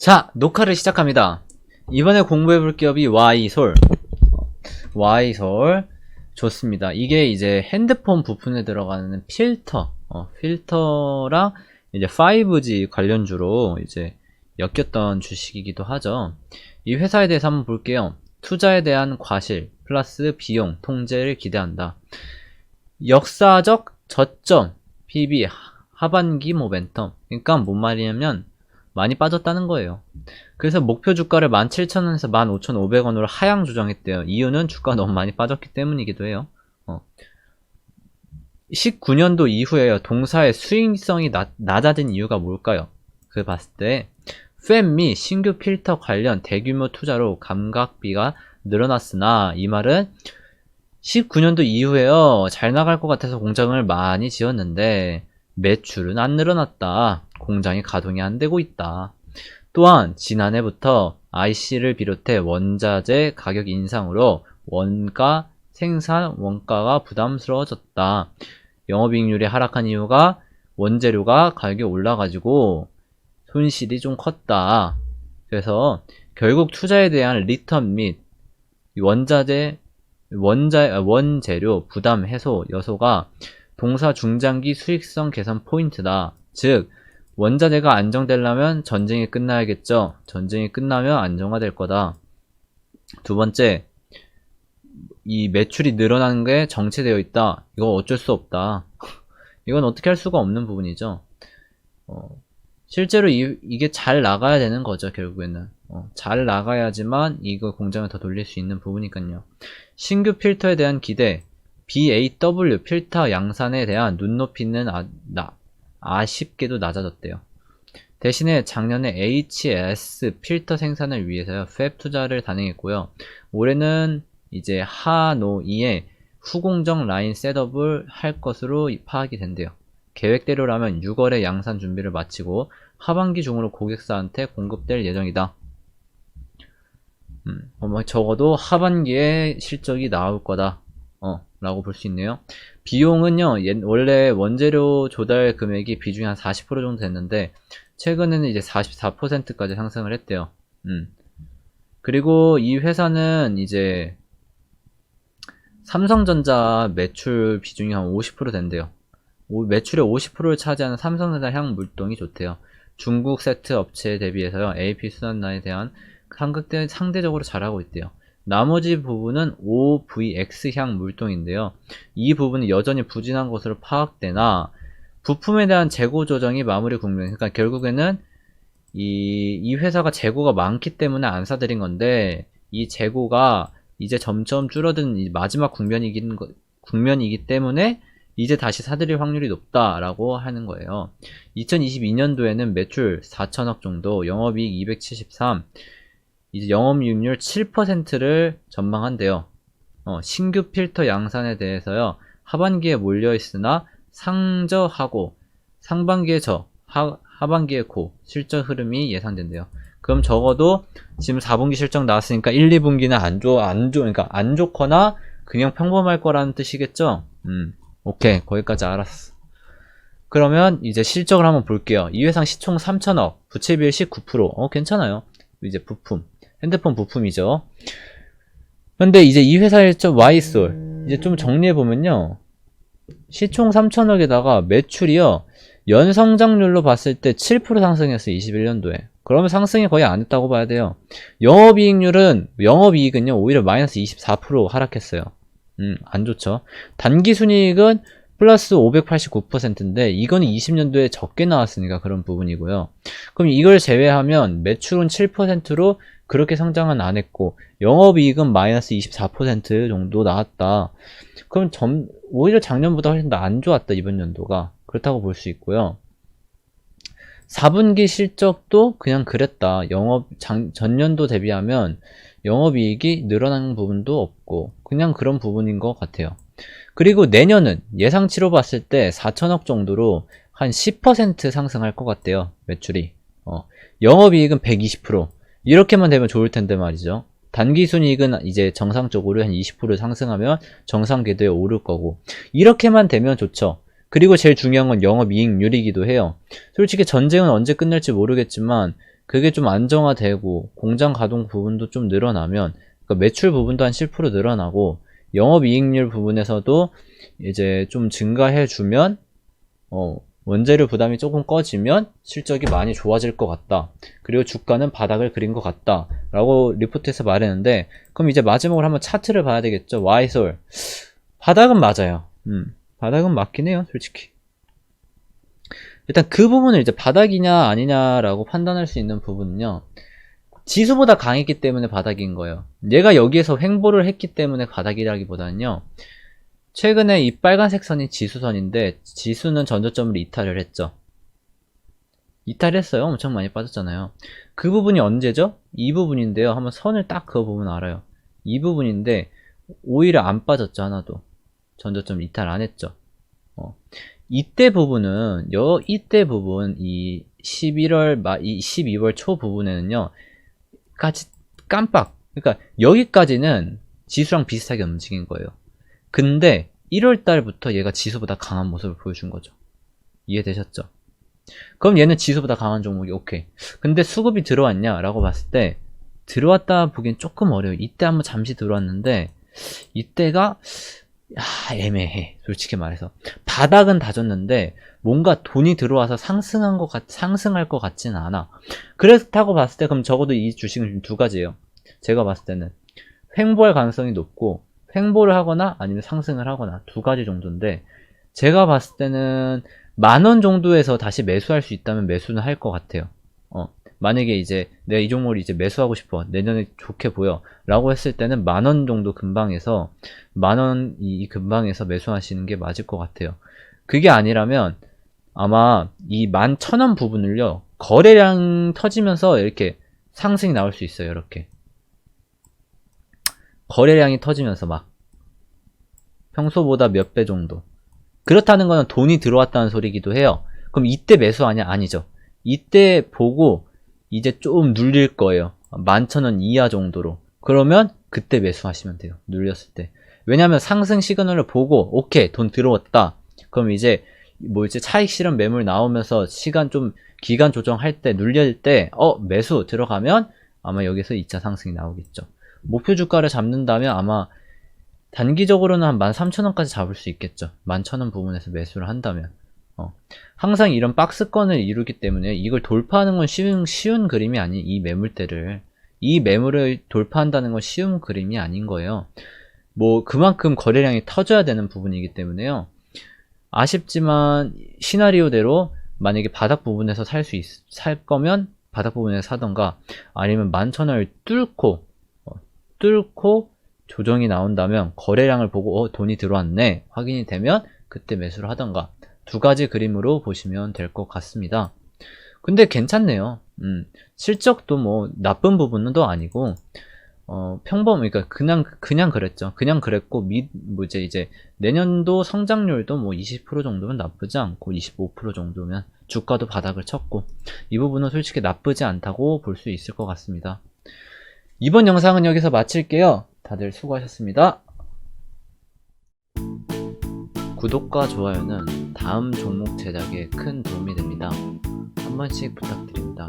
자, 녹화를 시작합니다. 이번에 공부해볼 기업이 Y솔. Y솔. 좋습니다. 이게 이제 핸드폰 부품에 들어가는 필터랑 이제 5G 관련주로 이제 엮였던 주식이기도 하죠. 이 회사에 대해서 한번 볼게요. 투자에 대한 과실 플러스 비용 통제를 기대한다. 역사적 저점 PB 하반기 모멘텀. 그러니까 뭔 말이냐면 많이 빠졌다는 거예요. 그래서 목표 주가를 17,000원에서 15,500원으로 하향 조정했대요. 이유는 주가가 너무 많이 빠졌기 때문이기도 해요. 19년도 이후에요. 동사의 수익성이 낮아진 이유가 뭘까요? 그 봤을 때 팹 및 신규 필터 관련 대규모 투자로 감각비가 늘어났으나 이 말은 19년도 이후에요. 잘 나갈 것 같아서 공장을 많이 지었는데 매출은 안 늘어났다. 공장이 가동이 안 되고 있다. 또한 지난해부터 IC를 비롯해 원자재 가격 인상으로 생산 원가가 부담스러워졌다. 영업이익률이 하락한 이유가 원재료가 가격이 올라가지고 손실이 좀 컸다. 그래서 결국 투자에 대한 리턴 및 원재료 부담 해소 요소가 동사 중장기 수익성 개선 포인트다. 즉 원자재가 안정되려면 전쟁이 끝나야겠죠. 전쟁이 끝나면 안정화될 거다. 두 번째, 이 매출이 늘어나는 게 정체되어 있다. 이거 어쩔 수 없다. 이건 어떻게 할 수가 없는 부분이죠. 실제로 이게 잘 나가야 되는 거죠. 결국에는 잘 나가야지만 이거 공장을 더 돌릴 수 있는 부분이니까요. 신규 필터에 대한 기대, BAW 필터 양산에 대한 눈높이는 아쉽게도 낮아졌대요. 대신에 작년에 HS 필터 생산을 위해서요, 팹 투자를 단행했고요. 올해는 이제 하노이에 후공정 라인 셋업을 할 것으로 파악이 된대요. 계획대로라면 6월에 양산 준비를 마치고 하반기 중으로 고객사한테 공급될 예정이다. 적어도 하반기에 실적이 나올 거다. 라고 볼 수 있네요. 비용은요, 원래 원재료 조달 금액이 비중이 한 40% 정도 됐는데, 최근에는 이제 44%까지 상승을 했대요. 그리고 이 회사는 이제, 삼성전자 매출 비중이 한 50% 된대요. 매출의 50%를 차지하는 삼성전자 향 물동이 좋대요. 중국 세트 업체에 대비해서요, AP 수단에 대한 상극대 상대적으로 잘하고 있대요. 나머지 부분은 OVX향 물동인데요. 이 부분이 여전히 부진한 것으로 파악되나 부품에 대한 재고 조정이 마무리 국면. 그러니까 결국에는 이 회사가 재고가 많기 때문에 안 사들인 건데 이 재고가 이제 점점 줄어드는 마지막 국면이기 때문에 이제 다시 사들일 확률이 높다라고 하는 거예요. 2022년도에는 매출 4천억 정도, 영업이익 273, 이제 영업이익률 7%를 전망한대요. 신규 필터 양산에 대해서요, 하반기에 몰려있으나 상저하고 상반기에 하반기에 실적 흐름이 예상된대요. 그럼 적어도 지금 4분기 실적 나왔으니까 1, 2분기는 그러니까 안 좋거나 그냥 평범할 거라는 뜻이겠죠? 오케이. 거기까지 알았어. 그러면 이제 실적을 한번 볼게요. 이 회사 시총 3천억, 부채비율 19%. 괜찮아요. 이제 핸드폰 부품이죠. 근데 이제 이 회사의 Y솔 이제 좀 정리해보면요, 시총 3천억에다가 매출이요, 연성장률로 봤을 때 7% 상승했어요. 21년도에. 그러면 상승이 거의 안 했다고 봐야 돼요. 영업이익은요 오히려 마이너스 24% 하락했어요. 안 좋죠. 단기순이익은 플러스 589%인데 이건 20년도에 적게 나왔으니까 그런 부분이고요. 그럼 이걸 제외하면 매출은 7%로 그렇게 성장은 안 했고 영업이익은 마이너스 24% 정도 나왔다. 그럼 오히려 작년보다 훨씬 더 안 좋았다, 이번 연도가. 그렇다고 볼 수 있고요. 4분기 실적도 그냥 그랬다. 전년도 대비하면 영업이익이 늘어나는 부분도 없고 그냥 그런 부분인 것 같아요. 그리고 내년은 예상치로 봤을 때 4천억 정도로 한 10% 상승할 것 같대요. 매출이. 영업이익은 120%. 이렇게만 되면 좋을 텐데 말이죠. 단기순이익은 이제 정상적으로 한 20% 상승하면 정상 궤도에 오를 거고, 이렇게만 되면 좋죠. 그리고 제일 중요한 건 영업이익률이기도 해요. 솔직히 전쟁은 언제 끝날지 모르겠지만 그게 좀 안정화되고 공장 가동 부분도 좀 늘어나면, 그러니까 매출 부분도 한 10% 늘어나고 영업이익률 부분에서도 이제 좀 증가해주면 원재료 부담이 조금 꺼지면 실적이 많이 좋아질 것 같다. 그리고 주가는 바닥을 그린 것 같다. 라고 리포트에서 말했는데, 그럼 이제 마지막으로 한번 차트를 봐야 되겠죠. Y솔. 바닥은 맞아요. 바닥은 맞긴 해요, 솔직히. 일단 그 부분을 이제 바닥이냐 아니냐라고 판단할 수 있는 부분은요, 지수보다 강했기 때문에 바닥인 거예요. 얘가 여기에서 횡보를 했기 때문에 바닥이라기보다는요, 최근에 이 빨간색 선이 지수선인데 지수는 전저점을 이탈을 했죠. 이탈했어요. 엄청 많이 빠졌잖아요. 그 부분이 언제죠? 이 부분인데요. 한번 선을 딱 그어보면 알아요. 이 부분인데 오히려 안 빠졌죠. 하나도. 전저점 이탈 안 했죠. 이때 부분은 이때 부분 이 12월 초 부분에는요, 같이 깜빡, 그러니까 여기까지는 지수랑 비슷하게 움직인 거예요. 근데 1월 달부터 얘가 지수보다 강한 모습을 보여준 거죠. 이해되셨죠? 그럼 얘는 지수보다 강한 종목이 오케이. 근데 수급이 들어왔냐 라고 봤을 때 들어왔다 보기엔 조금 어려워요. 이때 한번 잠시 들어왔는데 이때가 애매해. 솔직히 말해서 바닥은 다졌는데 뭔가 돈이 들어와서 상승할 것 같지는 않아. 그렇다고 봤을 때 그럼 적어도 이 주식은 두 가지예요. 제가 봤을 때는 횡보할 가능성이 높고, 횡보를 하거나 아니면 상승을 하거나 두 가지 정도인데, 제가 봤을 때는 10,000원 정도에서 다시 매수할 수 있다면 매수는 할 것 같아요. 만약에 이제 내가 이 종목을 이제 매수하고 싶어, 내년에 좋게 보여 라고 했을 때는 10,000원 정도 근방에서 10,000원 이 근방에서 매수하시는 게 맞을 것 같아요. 그게 아니라면 아마 이 11,000원 부분을요, 거래량 터지면서 이렇게 상승이 나올 수 있어요. 이렇게 거래량이 터지면서 막 평소보다 몇 배 정도. 그렇다는 거는 돈이 들어왔다는 소리기도 해요. 그럼 이때 매수하냐? 아니죠. 이때 보고 이제 좀 눌릴 거예요. 11,000원 이하 정도로. 그러면 그때 매수하시면 돼요. 눌렸을 때. 왜냐면 상승 시그널을 보고 오케이 돈 들어왔다. 그럼 이제 이제 차익 실현 매물 나오면서 기간 조정할 때 눌릴 때 매수 들어가면 아마 여기서 2차 상승이 나오겠죠. 목표 주가를 잡는다면 아마 단기적으로는 한 13,000원까지 잡을 수 있겠죠. 11,000원 부분에서 매수를 한다면. 항상 이런 박스권을 이루기 때문에 이걸 돌파하는 건 쉬운 그림이 아닌 이 매물을 돌파한다는 건 쉬운 그림이 아닌 거예요. 그만큼 거래량이 터져야 되는 부분이기 때문에요. 아쉽지만 시나리오대로 만약에 바닥 부분에서 살 거면 바닥 부분에서 사던가, 아니면 11,000원을 뚫고 조정이 나온다면 거래량을 보고 돈이 들어왔네 확인이 되면 그때 매수를 하던가, 두 가지 그림으로 보시면 될 것 같습니다. 근데 괜찮네요. 실적도 나쁜 부분도 아니고 그러니까 그냥 그랬죠. 그냥 그랬고 이제 내년도 성장률도 20% 정도면 나쁘지 않고 25% 정도면 주가도 바닥을 쳤고, 이 부분은 솔직히 나쁘지 않다고 볼 수 있을 것 같습니다. 이번 영상은 여기서 마칠게요. 다들 수고하셨습니다. 구독과 좋아요는 다음 종목 제작에 큰 도움이 됩니다. 한 번씩 부탁드립니다.